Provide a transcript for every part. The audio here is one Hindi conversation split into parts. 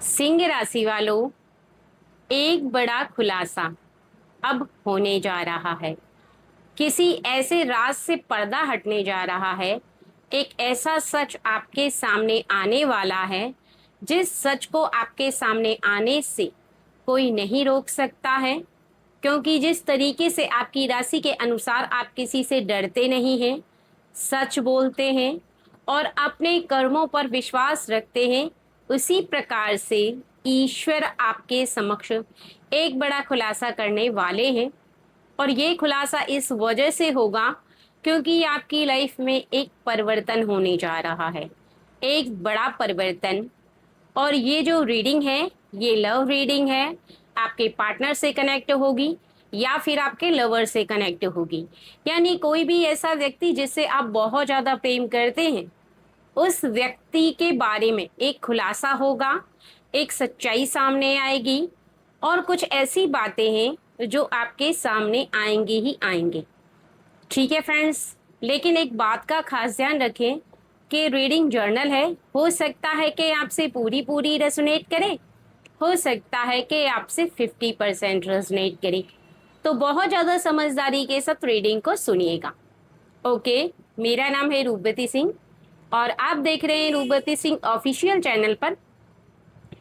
सिंह राशि वालों, एक बड़ा खुलासा अब होने जा रहा है। किसी ऐसे राज से पर्दा हटने जा रहा है। एक ऐसा सच आपके सामने आने वाला है जिस सच को आपके सामने आने से कोई नहीं रोक सकता है, क्योंकि जिस तरीके से आपकी राशि के अनुसार आप किसी से डरते नहीं हैं, सच बोलते हैं और अपने कर्मों पर विश्वास रखते हैं, उसी प्रकार से ईश्वर आपके समक्ष एक बड़ा खुलासा करने वाले हैं। और ये खुलासा इस वजह से होगा क्योंकि आपकी लाइफ में एक परिवर्तन होने जा रहा है, एक बड़ा परिवर्तन। और ये जो रीडिंग है, ये लव रीडिंग है। आपके पार्टनर से कनेक्ट होगी या फिर आपके लवर से कनेक्ट होगी, यानी कोई भी ऐसा व्यक्ति जिससे आप बहुत ज्यादा प्रेम करते हैं, उस व्यक्ति के बारे में एक खुलासा होगा, एक सच्चाई सामने आएगी और कुछ ऐसी बातें हैं जो आपके सामने आएंगी ही आएंगे। ठीक है फ्रेंड्स, लेकिन एक बात का खास ध्यान रखें कि रीडिंग जर्नल है, हो सकता है कि आपसे पूरी पूरी रेजोनेट करे, हो सकता है कि आपसे 50% रेजोनेट करे। तो बहुत ज़्यादा समझदारी के साथ रीडिंग को सुनिएगा। ओके, मेरा नाम है रूपवती सिंह और आप देख रहे हैं रूपवती सिंह ऑफिशियल चैनल पर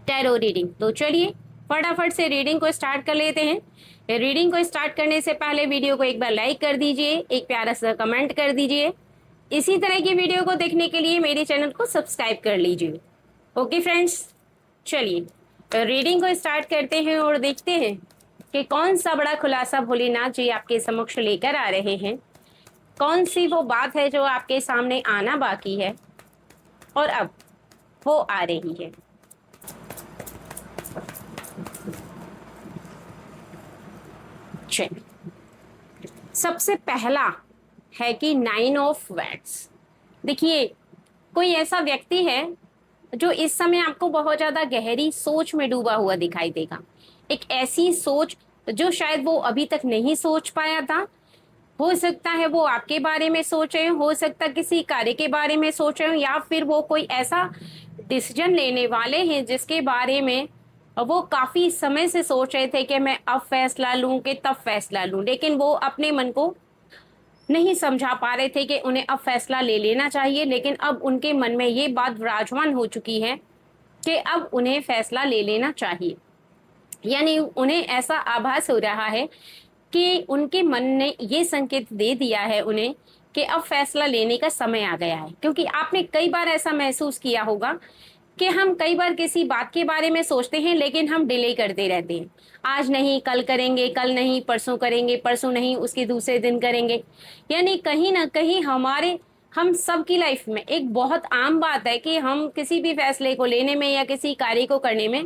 टैरो रीडिंग। तो चलिए फटाफट से रीडिंग को स्टार्ट कर लेते हैं। रीडिंग को स्टार्ट करने से पहले वीडियो को एक बार लाइक कर दीजिए, एक प्यारा सा कमेंट कर दीजिए। इसी तरह की वीडियो को देखने के लिए मेरे चैनल को सब्सक्राइब कर लीजिए। ओके फ्रेंड्स, चलिए रीडिंग को स्टार्ट करते हैं और देखते हैं कि कौन सा बड़ा खुलासा भोलेनाथ जी आपके समक्ष लेकर आ रहे हैं। कौन सी वो बात है जो आपके सामने आना बाकी है और अब वो आ रही है। चलिए, सबसे पहला है कि 9 ऑफ वैंड्स। देखिए, कोई ऐसा व्यक्ति है जो इस समय आपको बहुत ज्यादा गहरी सोच में डूबा हुआ दिखाई देगा। एक ऐसी सोच जो शायद वो अभी तक नहीं सोच पाया था। हो सकता है वो आपके बारे में सोच रहे हो सकता है किसी कार्य के बारे में सोच रहे हो, या फिर वो कोई ऐसा डिसीजन लेने वाले हैं जिसके बारे में वो काफी समय से सोच रहे थे कि मैं अब फैसला लूं कि तब फैसला लूं, लेकिन वो अपने मन को नहीं समझा पा रहे थे कि उन्हें अब फैसला ले लेना चाहिए। लेकिन अब उनके मन में ये बात विराजमान हो चुकी है कि अब उन्हें फैसला ले लेना चाहिए। यानी उन्हें ऐसा आभास हो रहा है कि उनके मन ने ये संकेत दे दिया है उन्हें कि अब फैसला लेने का समय आ गया है। क्योंकि आपने कई बार ऐसा महसूस किया होगा कि हम कई बार किसी बात के बारे में सोचते हैं लेकिन हम डिले करते रहते हैं। आज नहीं कल करेंगे, कल नहीं परसों करेंगे, परसों नहीं उसके दूसरे दिन करेंगे। यानी कहीं ना कहीं हम सबकी लाइफ में एक बहुत आम बात है कि हम किसी भी फैसले को लेने में या किसी कार्य को करने में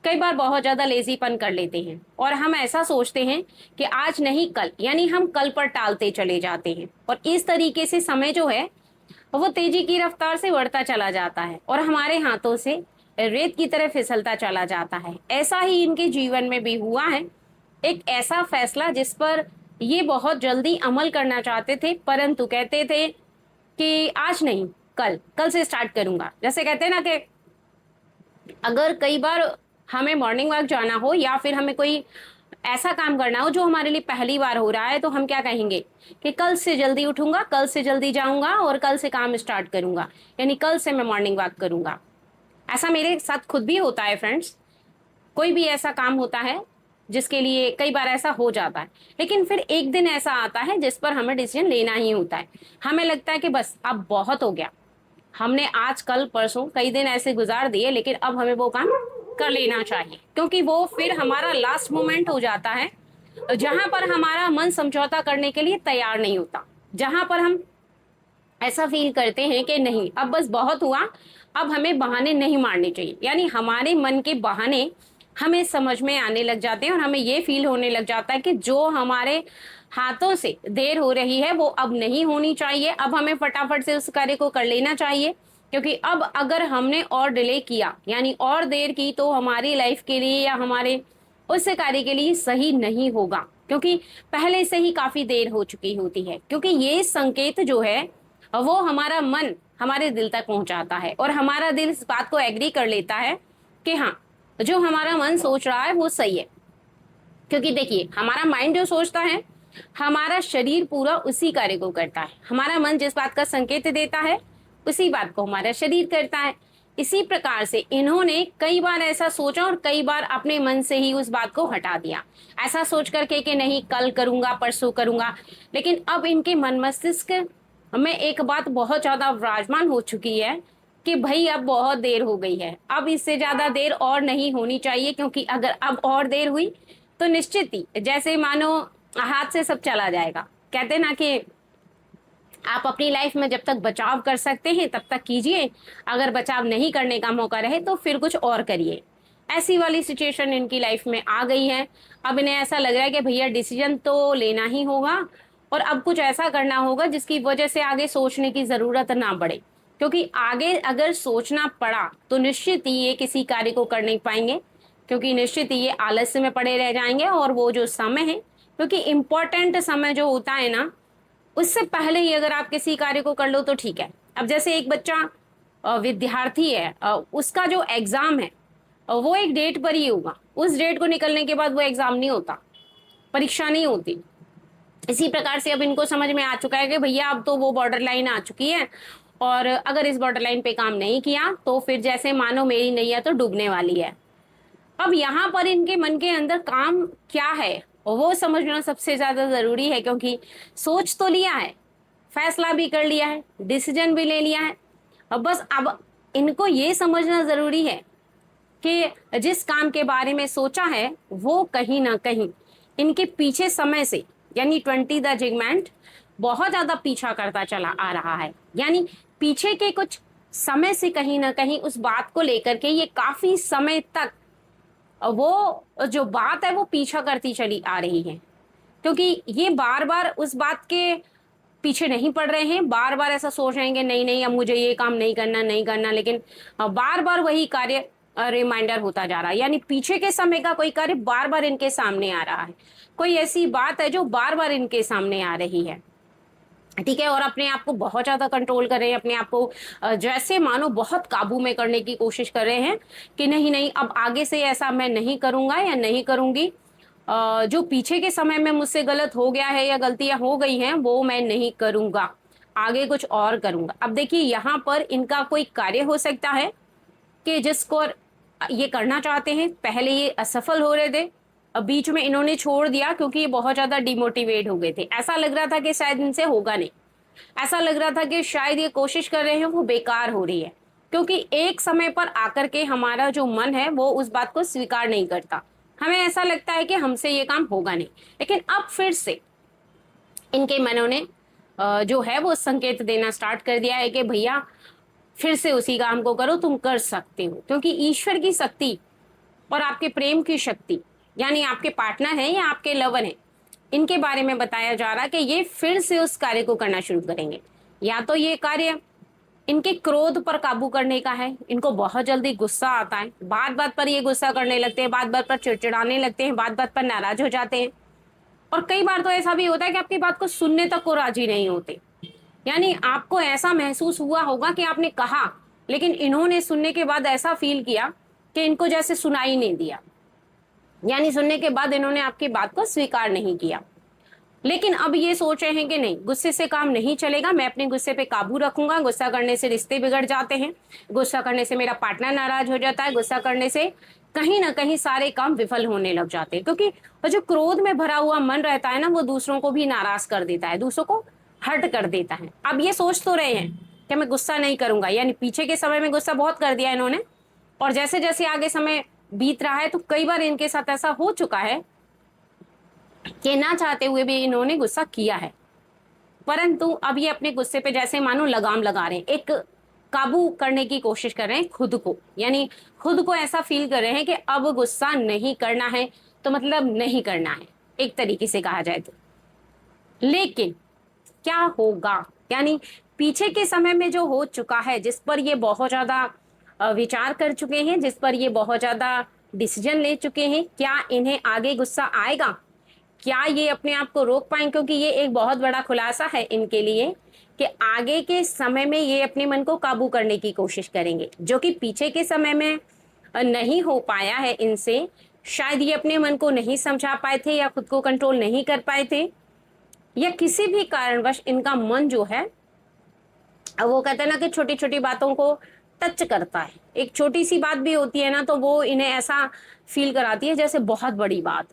कई बार बहुत ज्यादा लेजीपन कर लेते हैं और हम ऐसा सोचते हैं कि आज नहीं कल, यानी हम कल पर टालते चले जाते हैं और इस तरीके से समय जो है वो तेजी की रफ्तार से बढ़ता चला जाता है और हमारे हाथों से रेत की तरह फिसलता चला जाता है। ऐसा ही इनके जीवन में भी हुआ है। एक ऐसा फैसला जिस पर ये बहुत जल्दी अमल करना चाहते थे, परंतु कहते थे कि आज नहीं कल, कल से स्टार्ट करूंगा। जैसे कहते हैं ना कि अगर कई बार हमें मॉर्निंग वॉक जाना हो या फिर हमें कोई ऐसा काम करना हो जो हमारे लिए पहली बार हो रहा है, तो हम क्या कहेंगे कि कल से जल्दी उठूंगा, कल से जल्दी जाऊंगा और कल से काम स्टार्ट करूंगा, यानी कल से मैं मॉर्निंग वॉक करूंगा। ऐसा मेरे साथ खुद भी होता है फ्रेंड्स। कोई भी ऐसा काम होता है जिसके लिए कई बार ऐसा हो जाता है, लेकिन फिर एक दिन ऐसा आता है जिस पर हमें डिसीजन लेना ही होता है। हमें लगता है कि बस अब बहुत हो गया, हमने आज कल परसों कई दिन ऐसे गुजार दिए, लेकिन अब हमें वो काम कर लेना चाहिए। क्योंकि वो फिर हमारा लास्ट मोमेंट हो जाता है जहां पर हमारा मन समझौता करने के लिए तैयार नहीं होता, जहां पर हम ऐसा फील करते हैं कि नहीं अब बस बहुत हुआ, अब हमें बहाने नहीं मारने चाहिए। यानी हमारे मन के बहाने हमें समझ में आने लग जाते हैं और हमें ये फील होने लग जाता है कि जो हमारे हाथों से देर हो रही है वो अब नहीं होनी चाहिए, अब हमें फटाफट से उस कार्य को कर लेना चाहिए। क्योंकि अब अगर हमने और डिले किया यानी और देर की तो हमारी लाइफ के लिए या हमारे उस कार्य के लिए सही नहीं होगा, क्योंकि पहले से ही काफी देर हो चुकी होती है। क्योंकि ये संकेत जो है वो हमारा मन हमारे दिल तक पहुंचाता है और हमारा दिल इस बात को एग्री कर लेता है कि हाँ जो हमारा मन सोच रहा है वो सही है। क्योंकि देखिए हमारा माइंड जो सोचता है, हमारा शरीर पूरा उसी कार्य को करता है। हमारा मन जिस बात का संकेत देता है उसी बात को हमारा शरीर करता है। इसी प्रकार से इन्होंने कई बार ऐसा सोचा और कई बार अपने मन से ही उस बात को हटा दिया, ऐसा सोच करके कि नहीं कल करूंगा परसों करूंगा। लेकिन अब इनके मन मस्तिष्क में एक बात बहुत ज्यादा विराजमान हो चुकी है कि भाई अब बहुत देर हो गई है, अब इससे ज्यादा देर और नहीं होनी चाहिए। क्योंकि अगर अब और देर हुई तो निश्चित ही जैसे मानो हाथ से सब चला जाएगा। कहते ना कि आप अपनी लाइफ में जब तक बचाव कर सकते हैं तब तक कीजिए, अगर बचाव नहीं करने का मौका रहे तो फिर कुछ और करिए। ऐसी वाली सिचुएशन इनकी लाइफ में आ गई है। अब इन्हें ऐसा लग रहा है कि भैया डिसीजन तो लेना ही होगा और अब कुछ ऐसा करना होगा जिसकी वजह से आगे सोचने की जरूरत ना पड़े। क्योंकि आगे अगर सोचना पड़ा तो निश्चित ही ये किसी कार्य को कर नहीं पाएंगे, क्योंकि निश्चित ही ये आलस्य में पड़े रह जाएंगे। और वो जो समय है, क्योंकि इम्पोर्टेंट समय जो होता है ना, उससे पहले ही अगर आप किसी कार्य को कर लो तो ठीक है। अब जैसे एक बच्चा विद्यार्थी है, उसका जो एग्जाम है वो एक डेट पर ही होगा, उस डेट को निकलने के बाद वो एग्जाम नहीं होता, परीक्षा नहीं होती। इसी प्रकार से अब इनको समझ में आ चुका है कि भैया अब तो वो बॉर्डर लाइन आ चुकी है और अगर इस बॉर्डर लाइन पे काम नहीं किया तो फिर जैसे मानो मेरी नैया तो डूबने वाली है। अब यहाँ पर इनके मन के अंदर काम क्या है वो समझना सबसे ज्यादा जरूरी है। क्योंकि सोच तो लिया है, फैसला भी कर लिया है, डिसीजन भी ले लिया है। अब इनको ये समझना जरूरी है कि जिस काम के बारे में सोचा है वो कहीं ना कहीं इनके पीछे समय से, यानी 20 द जिगमेंट बहुत ज्यादा पीछा करता चला आ रहा है। यानी पीछे के कुछ समय से कहीं ना कहीं उस बात को लेकर के ये काफी समय तक वो जो बात है वो पीछा करती चली आ रही है। क्योंकि ये बार बार उस बात के पीछे नहीं पड़ रहे हैं, बार बार ऐसा सोच रहे हैं कि नहीं नहीं अब मुझे ये काम नहीं करना नहीं करना, लेकिन बार बार वही कार्य रिमाइंडर होता जा रहा है। यानी पीछे के समय का कोई कार्य बार बार इनके सामने आ रहा है, कोई ऐसी बात है जो बार बार इनके सामने आ रही है। ठीक है। और अपने आप को बहुत ज्यादा कंट्रोल कर रहे हैं, अपने आप को जैसे मानो बहुत काबू में करने की कोशिश कर रहे हैं कि नहीं नहीं अब आगे से ऐसा मैं नहीं करूंगा या नहीं करूंगी। जो पीछे के समय में मुझसे गलत हो गया है या गलतियां हो गई हैं वो मैं नहीं करूंगा, आगे कुछ और करूंगा। अब देखिए यहाँ पर इनका कोई कार्य हो सकता है कि जिसको ये करना चाहते हैं, पहले ये असफल हो रहे थे, अब बीच में इन्होंने छोड़ दिया क्योंकि ये बहुत ज्यादा डिमोटिवेट हो गए थे। ऐसा लग रहा था कि शायद इनसे होगा नहीं, ऐसा लग रहा था कि शायद ये कोशिश कर रहे हैं वो बेकार हो रही है। क्योंकि एक समय पर आकर के हमारा जो मन है वो उस बात को स्वीकार नहीं करता, हमें ऐसा लगता है कि हमसे ये काम होगा नहीं। लेकिन अब फिर से इनके मनों ने जो है वो संकेत देना स्टार्ट कर दिया है कि भैया फिर से उसी काम को करो, तुम कर सकते हो। क्योंकि ईश्वर की शक्ति और आपके प्रेम की शक्ति, यानी आपके पार्टनर है या आपके लवर है, इनके बारे में बताया जा रहा है कि ये फिर से उस कार्य को करना शुरू करेंगे। या तो ये कार्य इनके क्रोध पर काबू करने का है, इनको बहुत जल्दी गुस्सा आता है, बात बात पर ये गुस्सा करने लगते हैं, बात बात पर चिड़चिड़ाने लगते हैं, बात बात पर नाराज हो जाते हैं। और कई बार तो ऐसा भी होता है कि आपकी बात को सुनने तक को राजी नहीं होते। यानी आपको ऐसा महसूस हुआ होगा कि आपने कहा लेकिन इन्होंने सुनने के बाद ऐसा फील किया कि इनको जैसे सुनाई नहीं दिया, यानी सुनने के बाद इन्होंने आपकी बात को स्वीकार नहीं किया। लेकिन अब ये सोच रहे हैं कि नहीं, गुस्से से काम नहीं चलेगा, मैं अपने गुस्से पे काबू रखूंगा। गुस्सा करने से रिश्ते बिगड़ जाते हैं, गुस्सा करने से मेरा पार्टनर नाराज हो जाता है, गुस्सा करने से कहीं ना कहीं सारे काम विफल होने लग जाते हैं। क्योंकि जो क्रोध में भरा हुआ मन रहता है ना, वो दूसरों को भी नाराज कर देता है, दूसरों को हर्ट कर देता है। अब ये सोच तो रहे हैं कि मैं गुस्सा नहीं करूंगा, यानी पीछे के समय में गुस्सा बहुत कर दिया इन्होंने, और जैसे जैसे आगे समय बीत रहा है तो कई बार इनके साथ ऐसा हो चुका है कि ना चाहते हुए भी इन्होंने गुस्सा किया है। परंतु अब ये अपने गुस्से पे जैसे मानो लगाम लगा रहे हैं, एक काबू करने की कोशिश कर रहे हैं खुद को। यानी खुद को ऐसा फील कर रहे हैं कि अब गुस्सा नहीं करना है, तो मतलब नहीं करना है एक तरीके से कहा जाए तो। लेकिन क्या होगा, यानी पीछे के समय में जो हो चुका है, जिस पर ये बहुत ज्यादा विचार कर चुके हैं, जिस पर ये बहुत ज्यादा डिसीजन ले चुके हैं, क्या इन्हें आगे गुस्सा आएगा, क्या ये अपने आप को रोक पाएंगे? क्योंकि ये एक बहुत बड़ा खुलासा है इनके लिए कि आगे के समय में ये अपने मन को काबू करने की कोशिश करेंगे, जो कि पीछे के समय में नहीं हो पाया है इनसे, शायद ये अपने मन को नहीं समझा पाए थे या खुद को कंट्रोल नहीं कर पाए थे, या किसी भी कारणवश इनका मन जो है, अब वो कहते हैं ना कि छोटी छोटी बातों को टच करता है। एक छोटी सी बात भी होती है ना, तो वो इन्हें ऐसा फील कराती है जैसे बहुत बड़ी बात,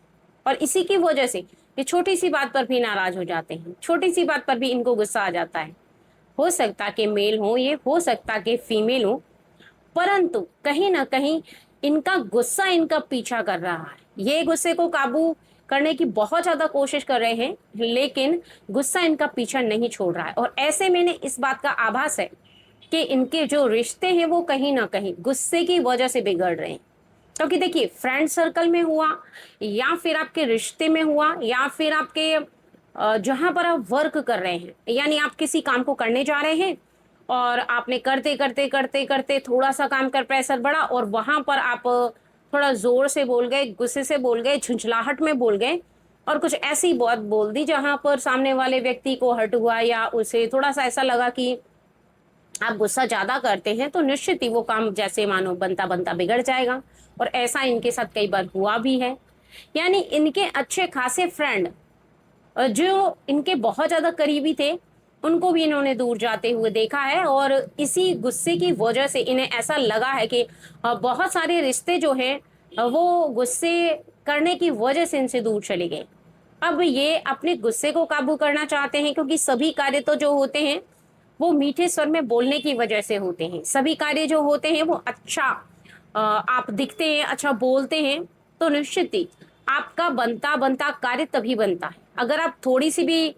और इसी की वजह से ये छोटी सी बात पर भी नाराज हो जाते हैं, छोटी सी बात पर भी इनको गुस्सा आ जाता है। हो सकता कि मेल हो ये, हो सकता कि फीमेल हो, परंतु कहीं ना कहीं इनका गुस्सा इनका पीछा कर रहा है। ये गुस्से को काबू करने की बहुत ज्यादा कोशिश कर रहे हैं, लेकिन गुस्सा इनका पीछा नहीं छोड़ रहा है। और ऐसे में इस बात का आभास है कि इनके जो रिश्ते हैं वो कहीं ना कहीं गुस्से की वजह से बिगड़ रहे हैं। क्योंकि देखिए, फ्रेंड सर्कल में हुआ, या फिर आपके रिश्ते में हुआ, या फिर आपके जहां पर आप वर्क कर रहे हैं, यानी आप किसी काम को करने जा रहे हैं और आपने करते करते करते करते थोड़ा सा काम कर प्रेशर बढ़ा, और वहां पर आप थोड़ा जोर से बोल गए, गुस्से से बोल गए, झुंझलाहट में बोल गए, और कुछ ऐसी बात बोल दी जहां पर सामने वाले व्यक्ति को हर्ट हुआ, या उसे थोड़ा सा ऐसा लगा कि आप गुस्सा ज्यादा करते हैं, तो निश्चित ही वो काम जैसे मानो बनता बनता बिगड़ जाएगा। और ऐसा इनके साथ कई बार हुआ भी है। यानी इनके अच्छे खासे फ्रेंड जो इनके बहुत ज्यादा करीबी थे, उनको भी इन्होंने दूर जाते हुए देखा है, और इसी गुस्से की वजह से इन्हें ऐसा लगा है कि बहुत सारे रिश्ते जो हैं वो गुस्से करने की वजह से इनसे दूर चले गए। अब ये अपने गुस्से को काबू करना चाहते हैं, क्योंकि सभी कार्य तो जो होते हैं वो मीठे स्वर में बोलने की वजह से होते हैं। सभी कार्य जो होते हैं वो अच्छा आप दिखते हैं, अच्छा बोलते हैं, तो निश्चित ही आपका बनता बनता कार्य तभी बनता है। अगर आप थोड़ी सी भी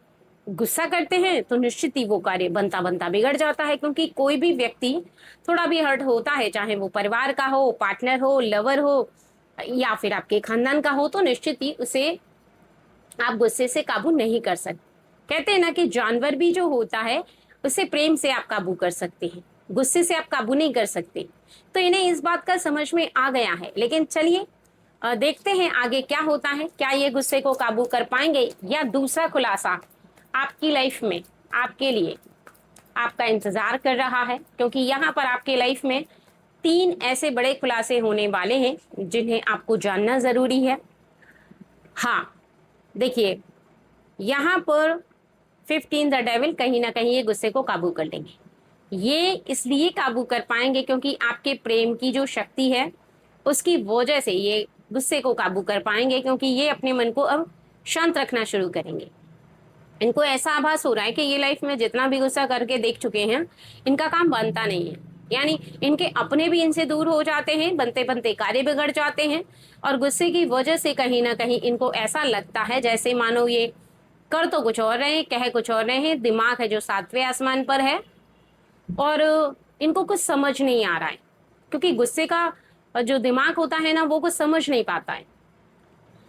गुस्सा करते हैं तो निश्चित ही वो कार्य बनता बनता बिगड़ जाता है। क्योंकि कोई भी व्यक्ति थोड़ा भी हर्ट होता है, चाहे वो परिवार का हो, पार्टनर हो, लवर हो, या फिर आपके खानदान का हो, तो निश्चित ही उसे आप गुस्से से काबू नहीं कर सकते। कहते हैं ना कि जानवर भी जो होता है उसे प्रेम से आप काबू कर सकते हैं, गुस्से से आप काबू नहीं कर सकते। तो इन्हें इस बात का समझ में आ गया है। लेकिन चलिए देखते हैं आगे क्या होता है। क्या ये गुस्से को काबू कर पाएंगे, या दूसरा खुलासा आपकी लाइफ में आपके लिए आपका इंतजार कर रहा है। क्योंकि यहाँ पर आपके लाइफ में 3 ऐसे बड़े खुलासे होने वाले हैं जिन्हें आपको जानना जरूरी है। हाँ, देखिए, यहाँ पर 15 द डेविल कहीं ना कहीं ये गुस्से को काबू कर लेंगे। ये इसलिए काबू कर पाएंगे क्योंकि आपके प्रेम की जो शक्ति है उसकी वजह से ये गुस्से को काबू कर पाएंगे, क्योंकि ये अपने मन को अब शांत रखना शुरू करेंगे। इनको ऐसा आभास हो रहा है कि ये लाइफ में जितना भी गुस्सा करके देख चुके हैं, इनका काम बनता नहीं है। यानी इनके अपने भी इनसे दूर हो जाते हैं, बनते बनते कार्य बिगड़ जाते हैं, और गुस्से की वजह से कहीं ना कहीं इनको ऐसा लगता है जैसे मानो ये कर तो कुछ और रहे हैं, कह कुछ और रहे हैं, दिमाग है जो 7वें आसमान पर है, और इनको कुछ समझ नहीं आ रहा है। क्योंकि गुस्से का जो दिमाग होता है ना, वो कुछ समझ नहीं पाता है।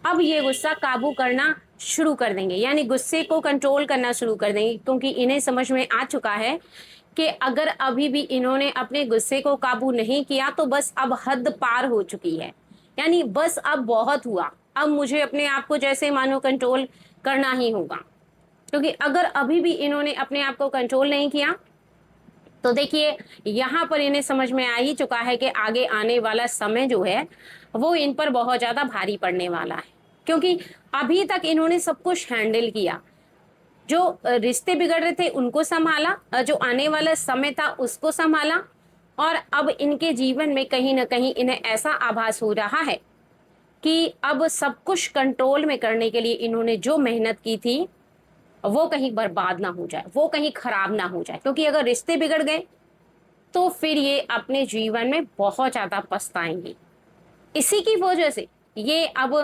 अब ये गुस्सा काबू करना शुरू कर देंगे, यानी गुस्से को कंट्रोल करना शुरू कर देंगे, क्योंकि इन्हें समझ में आ चुका है कि अगर अभी भी इन्होंने अपने गुस्से को काबू नहीं किया तो बस अब हद पार हो चुकी है। यानी बस अब बहुत हुआ, अब मुझे अपने आप को जैसे मानो कंट्रोल करना ही होगा। क्योंकि अगर अभी भी इन्होंने अपने आप को कंट्रोल नहीं किया तो देखिए, यहाँ पर इन्हें समझ में आ ही चुका है कि आगे आने वाला समय जो है वो इन पर बहुत ज्यादा भारी पड़ने वाला है। क्योंकि अभी तक इन्होंने सब कुछ हैंडल किया, जो रिश्ते बिगड़ रहे थे उनको संभाला, जो आने वाला समय था उसको संभाला, और अब इनके जीवन में कहीं ना कहीं इन्हें ऐसा आभास हो रहा है कि अब सब कुछ कंट्रोल में करने के लिए इन्होंने जो मेहनत की थी वो कहीं बर्बाद ना हो जाए, वो कहीं खराब ना हो जाए। क्योंकि अगर रिश्ते बिगड़ गए तो फिर ये अपने जीवन में बहुत ज्यादा पछताएंगे। इसी की वजह से ये अब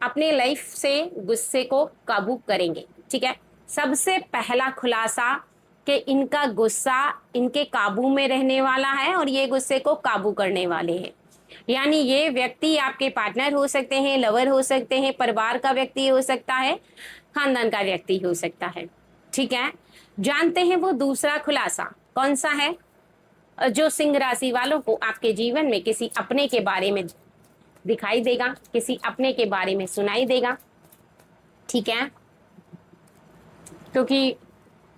अपने लाइफ से गुस्से को काबू करेंगे। ठीक है, सबसे पहला खुलासा कि इनका गुस्सा इनके काबू में रहने वाला है और ये गुस्से को काबू करने वाले हैं। यानी ये व्यक्ति आपके पार्टनर हो सकते हैं, लवर हो सकते हैं, परिवार का व्यक्ति हो सकता है, खानदान का व्यक्ति हो सकता है। ठीक है, जानते हैं वो दूसरा खुलासा कौन सा है? जो सिंह राशि वालों को आपके जीवन में किसी अपने के बारे में दिखाई देगा, किसी अपने के बारे में सुनाई देगा। ठीक है, क्योंकि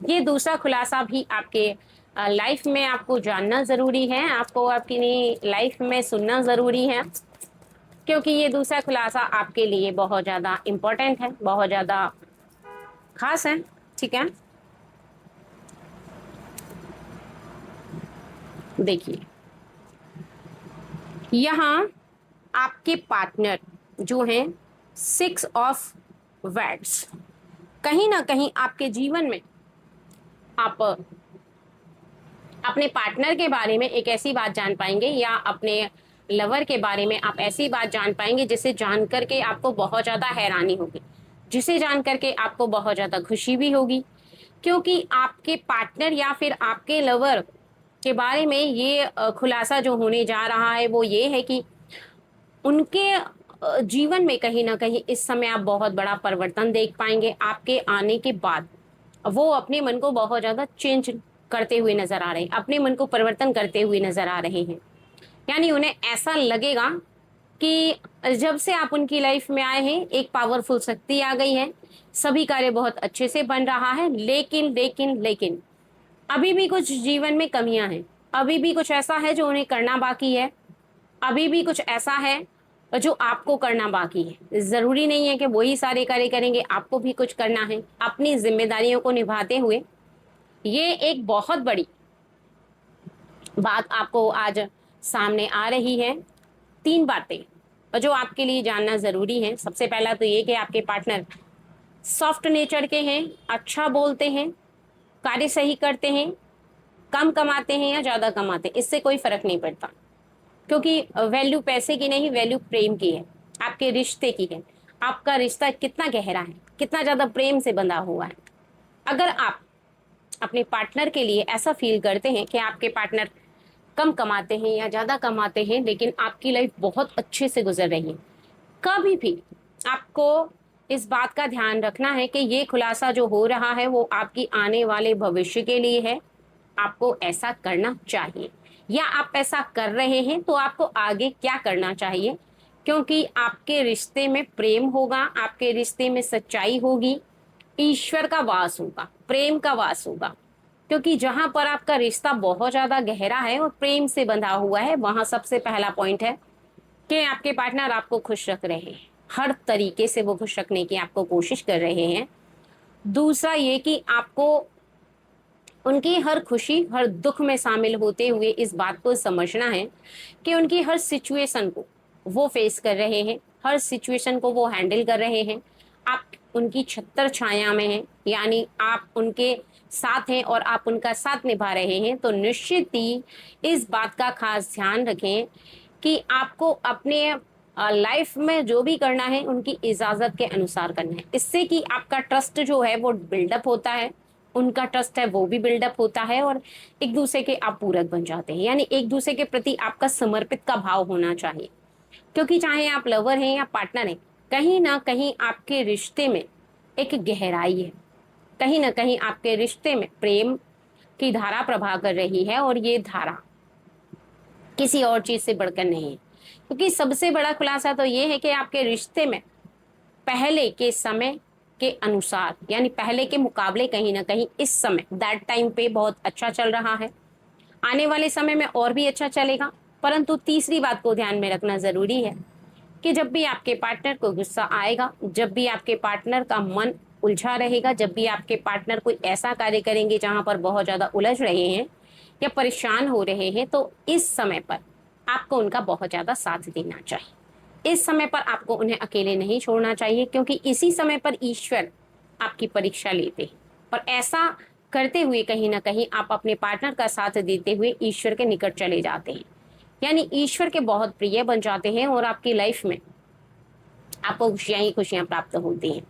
ये दूसरा खुलासा भी आपके लाइफ में आपको जानना जरूरी है, आपको आपकी लाइफ में सुनना जरूरी है, क्योंकि ये दूसरा खुलासा आपके लिए बहुत ज्यादा इम्पोर्टेंट है, बहुत ज्यादा खास है। ठीक है, देखिए यहाँ आपके पार्टनर जो हैं 6 ऑफ वैट्स, कहीं ना कहीं आपके जीवन में आप अपने पार्टनर के बारे में एक ऐसी बात जान पाएंगे, या अपने लवर के बारे में आप ऐसी बात जान पाएंगे जिसे जान करके आपको बहुत ज्यादा हैरानी होगी, जिसे जान करके आपको बहुत ज्यादा खुशी भी होगी। क्योंकि आपके पार्टनर या फिर आपके लवर के बारे में ये खुलासा जो होने जा रहा है वो ये है कि उनके जीवन में कहीं ना कहीं इस समय आप बहुत बड़ा परिवर्तन देख पाएंगे आपके आने के बाद। वो अपने मन को बहुत ज्यादा चेंज करते हुए नजर आ रहे हैं, अपने मन को परिवर्तन करते हुए नजर आ रहे हैं। यानी उन्हें ऐसा लगेगा कि जब से आप उनकी लाइफ में आए हैं एक पावरफुल शक्ति आ गई है, सभी कार्य बहुत अच्छे से बन रहा है, लेकिन लेकिन लेकिन अभी भी कुछ जीवन में कमियां हैं, अभी भी कुछ ऐसा है जो उन्हें करना बाकी है, अभी भी कुछ ऐसा है जो आपको करना बाकी है। जरूरी नहीं है कि वही सारे कार्य करेंगे, आपको भी कुछ करना है अपनी जिम्मेदारियों को निभाते हुए। ये एक बहुत बड़ी बात आपको आज सामने आ रही है। 3 बातें जो आपके लिए जानना जरूरी है। सबसे पहला तो ये कि आपके पार्टनर सॉफ्ट नेचर के हैं, अच्छा बोलते हैं, कार्य सही करते हैं, कम कमाते हैं या ज्यादा कमाते हैं, इससे कोई फर्क नहीं पड़ता, क्योंकि वैल्यू पैसे की नहीं, वैल्यू प्रेम की है, आपके रिश्ते की है। आपका रिश्ता कितना गहरा है, कितना ज्यादा प्रेम से बंधा हुआ है। अगर आप अपने पार्टनर के लिए ऐसा फील करते हैं कि आपके पार्टनर कम कमाते हैं या ज्यादा कमाते हैं लेकिन आपकी लाइफ बहुत अच्छे से गुजर रही है, कभी भी आपको इस बात का ध्यान रखना है कि ये खुलासा जो हो रहा है वो आपकी आने वाले भविष्य के लिए है। आपको ऐसा करना चाहिए, या आप ऐसा कर रहे हैं तो आपको आगे क्या करना चाहिए, क्योंकि आपके रिश्ते में प्रेम होगा, आपके रिश्ते में सच्चाई होगी, ईश्वर का वास होगा, प्रेम का वास होगा। क्योंकि जहां पर आपका रिश्ता बहुत ज्यादा गहरा है और प्रेम से बंधा हुआ है, वहां सबसे पहला पॉइंट है कि आपके पार्टनर आपको खुश रख रहे हैं, हर तरीके से वो खुश रखने की आपको कोशिश कर रहे हैं। दूसरा ये कि आपको उनकी हर खुशी हर दुख में शामिल होते हुए इस बात को समझना है कि उनकी हर सिचुएशन को वो फेस कर रहे हैं, हर सिचुएशन को वो हैंडल कर रहे हैं। आप उनकी छत्र छाया में हैं, यानी आप उनके साथ हैं और आप उनका साथ निभा रहे हैं। तो निश्चित ही इस बात का खास ध्यान रखें कि आपको अपने लाइफ में जो भी करना है उनकी इजाजत के अनुसार करना है। इससे कि आपका ट्रस्ट जो है वो बिल्डअप होता है, उनका ट्रस्ट है वो भी बिल्डअप होता है, और एक दूसरे के आप पूरक बन जाते हैं। यानी एक दूसरे के प्रति आपका समर्पित का भाव होना चाहिए, क्योंकि चाहे आप लवर हैं या पार्टनर हैं, कहीं ना कहीं आपके रिश्ते में एक गहराई है, कहीं ना कहीं आपके रिश्ते में प्रेम की धारा प्रवाह कर रही है, और ये धारा किसी और चीज से बढ़कर नहीं है। क्योंकि सबसे बड़ा खुलासा तो ये है कि आपके रिश्ते में पहले के समय के अनुसार, यानी पहले के मुकाबले कहीं ना कहीं इस समय दैट टाइम पे बहुत अच्छा चल रहा है, आने वाले समय में और भी अच्छा चलेगा। परंतु तीसरी बात को ध्यान में रखना जरूरी है कि जब भी आपके पार्टनर को गुस्सा आएगा, जब भी आपके पार्टनर का मन उलझा रहेगा, जब भी आपके पार्टनर कोई ऐसा कार्य करेंगे जहां पर बहुत ज्यादा उलझ रहे हैं या परेशान हो रहे हैं, तो इस समय पर आपको उनका बहुत ज्यादा साथ देना चाहिए। इस समय पर आपको उन्हें अकेले नहीं छोड़ना चाहिए, क्योंकि इसी समय पर ईश्वर आपकी परीक्षा लेते हैं, और ऐसा करते हुए कहीं ना कहीं आप अपने पार्टनर का साथ देते हुए ईश्वर के निकट चले जाते हैं, यानी ईश्वर के बहुत प्रिय बन जाते हैं, और आपकी लाइफ में आपको खुशियां ही खुशियां प्राप्त होती हैं।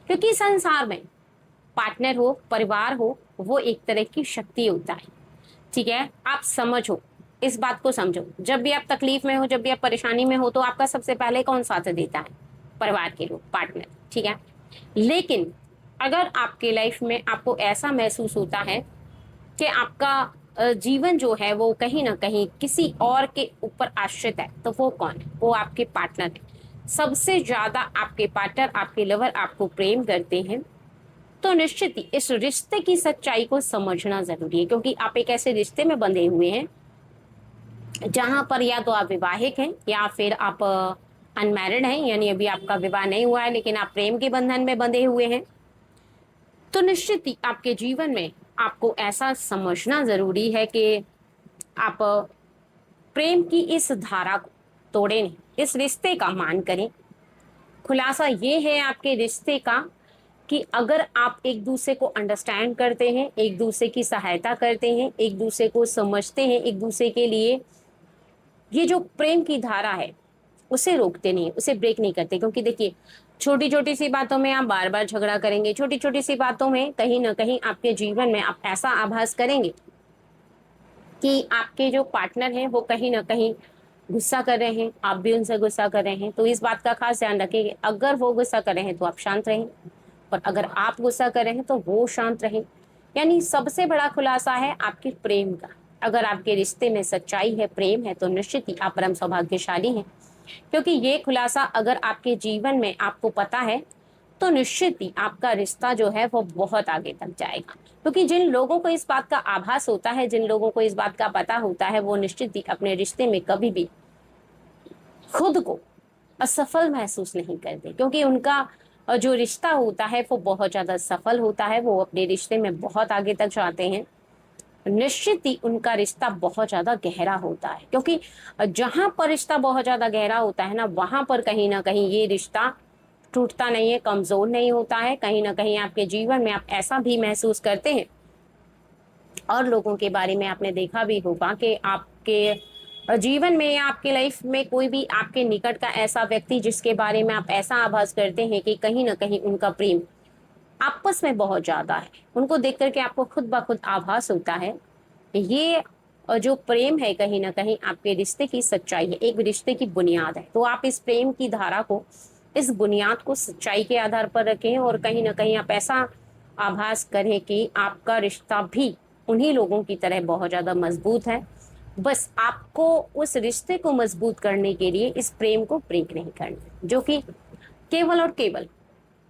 क्योंकि संसार में पार्टनर हो, परिवार हो, वो एक तरह की शक्ति होता है। ठीक है, आप समझो, इस बात को समझो, जब भी आप तकलीफ में हो, जब भी आप परेशानी में हो, तो आपका सबसे पहले कौन साथ देता है? परिवार के लोग, पार्टनर। ठीक है, लेकिन अगर आपके लाइफ में आपको ऐसा महसूस होता है कि आपका जीवन जो है वो कहीं ना कहीं किसी और के ऊपर आश्रित है, तो वो कौन है? वो आपके पार्टनर है। सबसे ज्यादा आपके पार्टनर, आपके लवर आपको प्रेम करते हैं, तो निश्चित ही इस रिश्ते की सच्चाई को समझना जरूरी है, क्योंकि आप एक ऐसे रिश्ते में बंधे हुए हैं जहां पर या तो आप विवाहित हैं या फिर आप अनमैरिड हैं, यानी अभी आपका विवाह नहीं हुआ है लेकिन आप प्रेम के बंधन में बंधे हुए हैं। तो निश्चित ही आपके जीवन में आपको ऐसा समझना जरूरी है कि आप प्रेम की इस धारा को तोड़े नहीं, इस रिश्ते का मान करें। खुलासा ये है आपके रिश्ते का कि अगर आप एक दूसरे को अंडरस्टैंड करते हैं, एक दूसरे की सहायता करते हैं, एक दूसरे को समझते हैं, एक दूसरे के लिए ये जो प्रेम की धारा है उसे रोकते नहीं, उसे ब्रेक नहीं करते। क्योंकि देखिए, छोटी छोटी सी बातों में आप बार बार झगड़ा करेंगे, छोटी छोटी सी बातों में कहीं ना कहीं आपके जीवन में आप ऐसा आभास करेंगे कि आपके जो पार्टनर हैं वो कहीं ना कहीं गुस्सा कर रहे हैं, आप भी उनसे गुस्सा कर रहे हैं। तो इस बात का खास ध्यान रखें, अगर वो गुस्सा कर रहे हैं तो आप शांत रहें, और अगर आप गुस्सा कर रहे हैं तो वो शांत रहें। यानी सबसे बड़ा खुलासा है आपके प्रेम का। अगर आपके रिश्ते में सच्चाई है, प्रेम है, तो निश्चित ही आप परम सौभाग्यशाली हैं। क्योंकि ये खुलासा अगर आपके जीवन में आपको पता है, तो निश्चित ही आपका रिश्ता जो है वो बहुत आगे तक जाएगा। क्योंकि जिन लोगों को इस बात का आभास होता है, जिन लोगों को इस बात का पता होता है, वो निश्चित ही अपने रिश्ते में कभी भी खुद को असफल महसूस नहीं करते। क्योंकि उनका जो रिश्ता होता है वो बहुत ज्यादा सफल होता है, वो अपने रिश्ते में बहुत आगे तक जाते हैं। निश्चित ही उनका रिश्ता बहुत ज्यादा गहरा होता है। क्योंकि जहां पर रिश्ता बहुत ज्यादा गहरा होता है ना, वहां पर कहीं ना कहीं ये रिश्ता टूटता नहीं है, कमजोर नहीं होता है। कहीं ना कहीं आपके जीवन में आप ऐसा भी महसूस करते हैं, और लोगों के बारे में आपने देखा भी होगा कि आपके जीवन में या आपके लाइफ में कोई भी आपके निकट का ऐसा व्यक्ति जिसके बारे में आप ऐसा आभास करते हैं कि कहीं ना कहीं उनका प्रेम आपस में बहुत ज्यादा है। उनको देख करके आपको खुद ब खुद आभास होता है। ये जो प्रेम है कहीं ना कहीं आपके रिश्ते की सच्चाई है, एक रिश्ते की बुनियाद है। तो आप इस प्रेम की धारा को, इस बुनियाद को सच्चाई के आधार पर रखें, और कहीं ना कहीं आप ऐसा आभास करें कि आपका रिश्ता भी उन्हीं लोगों की तरह बहुत ज्यादा मजबूत है। बस आपको उस रिश्ते को मजबूत करने के लिए इस प्रेम को ब्रेक नहीं करना, जो कि केवल और केवल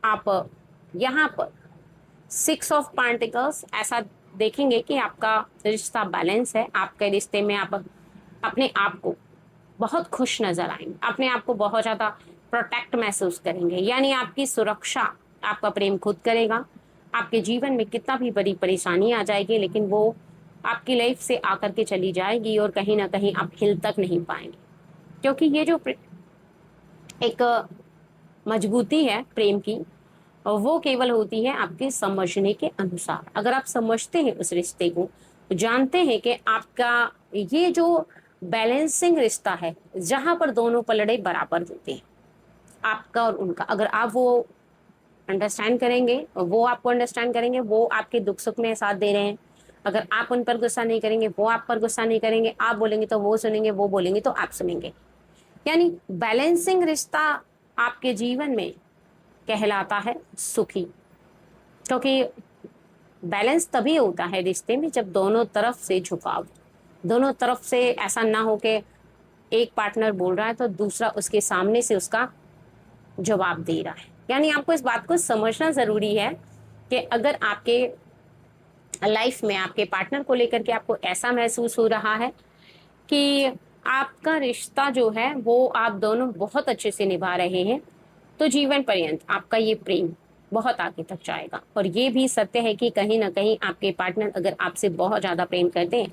आप यहाँ पर 6 ऑफ पेंटिकल्स ऐसा देखेंगे कि आपका रिश्ता बैलेंस है। आपके रिश्ते में आप अपने आप को बहुत खुश नजर आएंगे, अपने आप को बहुत ज्यादा प्रोटेक्ट महसूस करेंगे। यानी आपकी सुरक्षा आपका प्रेम खुद करेगा। आपके जीवन में कितना भी बड़ी परेशानी आ जाएगी, लेकिन वो आपकी लाइफ से आकर के चली जाएगी, और कहीं ना कहीं आप हिल तक नहीं पाएंगे। क्योंकि ये जो एक मजबूती है प्रेम की, और वो केवल होती है आपके समझने के अनुसार। अगर आप समझते हैं उस रिश्ते को, जानते हैं कि आपका ये जो बैलेंसिंग रिश्ता है, जहां पर दोनों पलड़े बराबर होते हैं, आपका और उनका, अगर आप वो अंडरस्टैंड करेंगे, वो आपको अंडरस्टैंड करेंगे, वो आपके दुख सुख में साथ दे रहे हैं। अगर आप उन पर गुस्सा नहीं करेंगे, वो आप पर गुस्सा नहीं करेंगे, आप बोलेंगे तो वो सुनेंगे, वो बोलेंगे तो आप सुनेंगे। यानी बैलेंसिंग रिश्ता आपके जीवन में कहलाता है सुखी। क्योंकि बैलेंस तभी होता है रिश्ते में जब दोनों तरफ से झुकाव, दोनों तरफ से ऐसा ना हो कि एक पार्टनर बोल रहा है तो दूसरा उसके सामने से उसका जवाब दे रहा है। यानी आपको इस बात को समझना जरूरी है कि अगर आपके लाइफ में आपके पार्टनर को लेकर के आपको ऐसा महसूस हो रहा है कि आपका रिश्ता जो है वो आप दोनों बहुत अच्छे से निभा रहे हैं, तो जीवन पर्यंत आपका ये प्रेम बहुत आगे तक जाएगा। और ये भी सत्य है कि कहीं ना कहीं आपके पार्टनर अगर आपसे बहुत ज्यादा प्रेम करते हैं,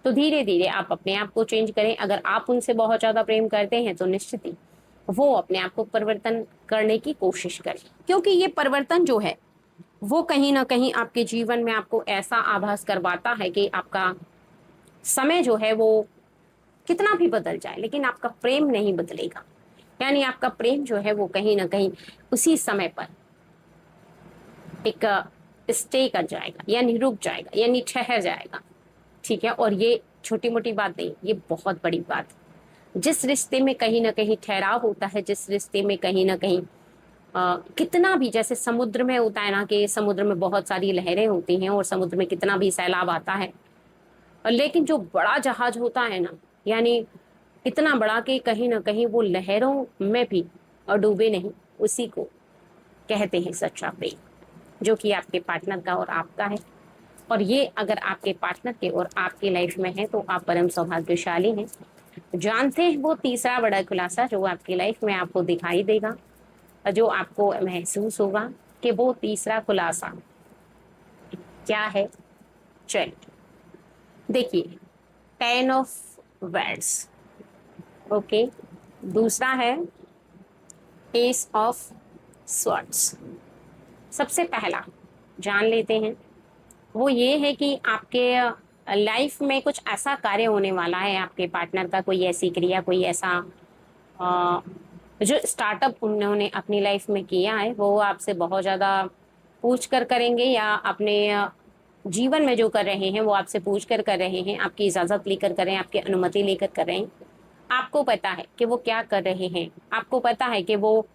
तो धीरे धीरे आप अपने आप को चेंज करें। अगर आप उनसे बहुत ज्यादा प्रेम करते हैं, तो निश्चित ही वो अपने आप को परिवर्तन करने की कोशिश करें। क्योंकि ये परिवर्तन जो है वो कहीं ना कहीं आपके जीवन में आपको ऐसा आभास करवाता है कि आपका समय जो है वो कितना भी बदल जाए, लेकिन आपका प्रेम नहीं बदलेगा। यानी आपका प्रेम जो है वो कहीं ना कहीं उसी समय पर एक स्टे कर जाएगा, यानी रुक जाएगा, यानी ठहर जाएगा। ठीक है, और ये छोटी मोटी बात नहीं, ये बहुत बड़ी बात है। जिस रिश्ते में कहीं ना कहीं ठहराव होता है, जिस रिश्ते में कहीं ना कहीं कितना भी, जैसे समुद्र में होता है ना कि समुद्र में बहुत सारी लहरें होती हैं और समुद्र में कितना भी सैलाब आता है, और लेकिन जो बड़ा जहाज होता है ना, यानी इतना बड़ा कि कहीं ना कहीं वो लहरों में भी और डूबे नहीं, उसी को कहते हैं सच्चा प्रेम। जो कि आपके पार्टनर का और आपका है। और ये अगर आपके पार्टनर के और आपकी लाइफ में है तो आप परम सौभाग्यशाली हैं। जानते हैं वो तीसरा बड़ा खुलासा जो आपकी लाइफ में आपको दिखाई देगा, जो आपको महसूस होगा कि वो तीसरा खुलासा क्या है। चलिए देखिए, 10 ऑफ वैंड्स, ओके। दूसरा है एस ऑफ स्वॉर्ड्स। सबसे पहला जान लेते हैं, वो ये है कि आपके लाइफ में कुछ ऐसा कार्य होने वाला है, आपके पार्टनर का कोई ऐसी क्रिया, कोई ऐसा अ, जो स्टार्टअप उन्होंने अपनी लाइफ में किया है वो आपसे बहुत ज़्यादा पूछ कर करेंगे, या अपने जीवन में जो कर रहे हैं वो आपसे पूछ कर रहे हैं, आपकी इजाज़त लेकर कर रहे हैं, आपकी अनुमति लेकर कर रहे हैं। आपको पता है कि वो क्या कर रहे हैं, आपको पता है कि वो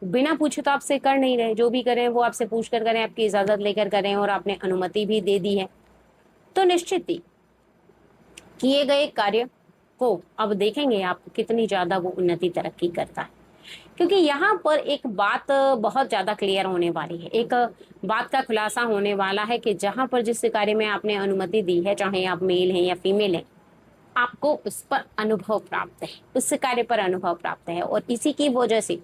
बिना पूछे तो आपसे कर नहीं रहे, जो भी कर रहे हैं वो आपसे पूछ कर करें, आपकी इजाज़त लेकर करें, और आपने अनुमति भी दे दी है। तो निश्चित ही किए गए कार्य को अब देखेंगे आप कितनी ज़्यादा वो उन्नति तरक्की करता है। क्योंकि यहाँ पर एक बात बहुत ज़्यादा क्लियर होने वाली है, एक बात का खुलासा होने वाला है कि जहाँ पर जिस कार्य में आपने अनुमति दी है, चाहे आप मेल हैं या फीमेल हैं, आपको उस पर अनुभव प्राप्त है, उस कार्य पर अनुभव प्राप्त है। और इसी की वजह से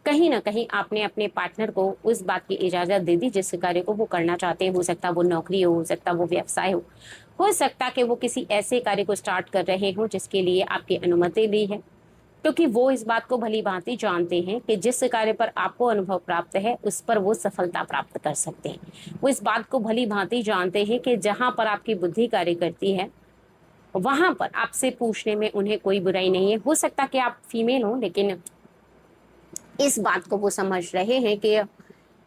कहीं ना कहीं आपने अपने पार्टनर को उस बात की इजाजत दे दी जिस कार्य को वो करना चाहते हैं। हो सकता है वो नौकरी हो सकता है वो व्यवसाय हो सकता है कि वो किसी ऐसे कार्य को स्टार्ट कर रहे हो जिसके लिए आपकी अनुमति ली है। क्योंकि वो इस बात को भली भांति जानते हैं कि जिस कार्य पर आपको अनुभव प्राप्त है उस पर वो सफलता प्राप्त कर सकते हैं। वो इस बात को भली भांति जानते हैं कि जहां पर आपकी बुद्धि कार्य करती है वहां पर आपसे पूछने में उन्हें कोई बुराई नहीं है। हो सकता कि आप फीमेल हो, लेकिन इस बात को वो समझ रहे हैं कि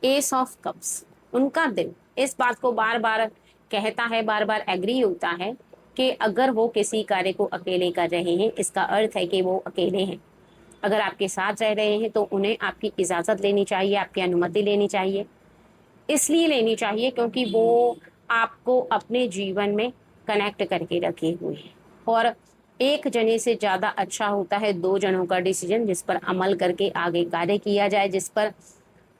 एस ऑफ कप्स, उनका दिल इस बात को बार बार कहता है, बार बार एग्री होता है कि अगर वो किसी कार्य को अकेले कर रहे हैं इसका अर्थ है कि वो अकेले हैं। अगर आपके साथ रह रहे हैं तो उन्हें आपकी इजाज़त लेनी चाहिए, आपकी अनुमति लेनी चाहिए। इसलिए लेनी चाहिए क्योंकि वो आपको अपने जीवन में कनेक्ट करके रखे हुए हैं। और एक जने से ज़्यादा अच्छा होता है दो जनों का डिसीजन, जिस पर अमल करके आगे कार्य किया जाए, जिस पर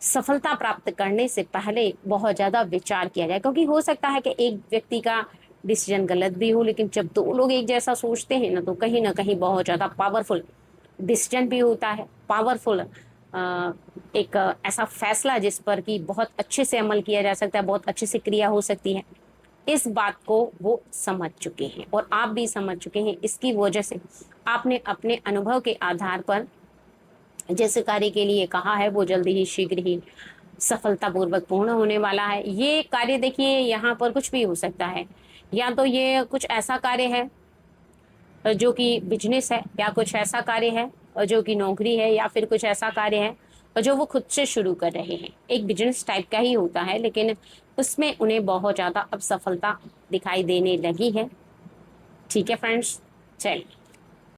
सफलता प्राप्त करने से पहले बहुत ज़्यादा विचार किया जाए। क्योंकि हो सकता है कि एक व्यक्ति का डिसीजन गलत भी हो, लेकिन जब दो लोग एक जैसा सोचते हैं ना कहीं बहुत ज़्यादा पावरफुल डिसीजन भी होता है, पावरफुल एक ऐसा फैसला जिस पर कि बहुत अच्छे से अमल किया जा सकता है, बहुत अच्छे से क्रिया हो सकती है। इस बात को वो समझ चुके हैं और आप भी समझ चुके हैं। इसकी वजह से आपने अपने अनुभव के आधार पर जिस कार्य के लिए कहा है वो जल्दी ही शीघ्र ही सफलतापूर्वक पूर्ण होने वाला है। ये कार्य देखिए यहाँ पर कुछ भी हो सकता है, या तो ये कुछ ऐसा कार्य है जो कि बिजनेस है, या कुछ ऐसा कार्य है और जो कि नौकरी है, या फिर कुछ ऐसा कार्य है और जो वो खुद से शुरू कर रहे हैं। एक बिजनेस टाइप का ही होता है, लेकिन उसमें उन्हें बहुत ज़्यादा अब सफलता दिखाई देने लगी है। ठीक है फ्रेंड्स, चलिए